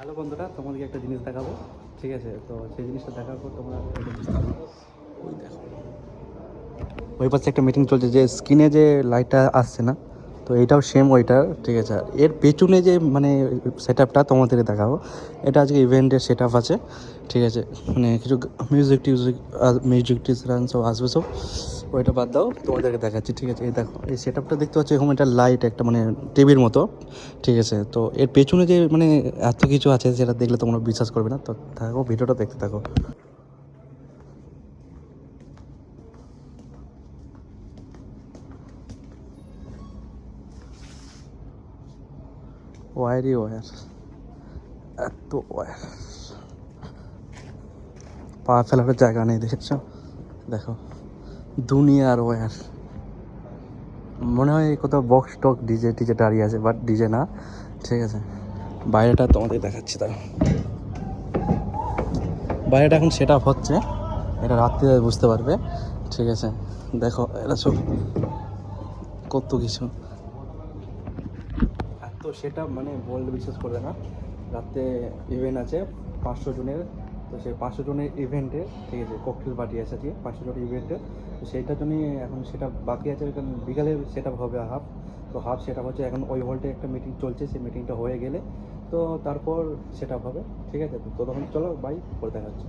Hello বন্ধুরা, তোমাদেরকে একটা জিনিস দেখাবো। ঠিক আছে, তো সেই জিনিসটা দেখার পর তোমরা এটা বুঝতে পারবে। ওই দেখো, ওই পাশে একটা মিটিং চলছে, যে স্ক্রিনে যে লাইটটা আসছে না, তো এইটাও সেম ওইটার। ঠিক আছে, আর এর পেছনে যে মানে সেট আপটা তোমাদেরকে দেখাবো, এটা আজকে ইভেন্টের সেট আপ আছে। ঠিক আছে, মানে কিছু মিউজিক টিউজিক সব আসবে সব, ওইটা বাদ দাও, তোমাদেরকে দেখাচ্ছি। ঠিক আছে, এই দেখো, এই সেট আপটা দেখতে পাচ্ছি এরকম একটা লাইট, একটা মানে টিভির মতো। ঠিক আছে, তো এর পেছনে যে মানে এত কিছু আছে, সেটা দেখলে তোমরা বিশ্বাস করবে না। তো থাকো, ভিডিওটা দেখতে থাকো। ওয়ারই ওয়্যার, এত ওয়্যার, পা ফেলার জায়গা নেই, দেখেছ? দেখো, দুনিয়ার ওয়্যার। মনে হয় কোথাও বক্স টক ডিজে টিজে দাঁড়িয়ে আছে, বাট ডিজে না। ঠিক আছে, বাইরেটা তোমাদের দেখাচ্ছি। তারা বাইরেটা এখন সেট আপ হচ্ছে, এটা রাত্রে বুঝতে পারবে। ঠিক আছে, দেখো এটা সব কত কিছু, এত সেটা মানে বললে বিশ্বাস করবে না। রাতে ইভেন্ট আছে 500 জনের, তো সেই 500 জনের ইভেন্টে, ঠিক আছে, ককটেল পার্টি আছে আজকে 500 জনের ইভেন্টে। তো সেইটার জন্যই এখন সেটা বাকি আছে, কারণ বিকালে সেট আপ হবে হাফ। তো হাফ সেট আপ হচ্ছে এখন, ওই হলটে একটা মিটিং চলছে, সেই মিটিংটা হয়ে গেলে তো তারপর সেট আপ হবে। ঠিক আছে, তো তখন চলো বাই, করে দেখা হচ্ছে।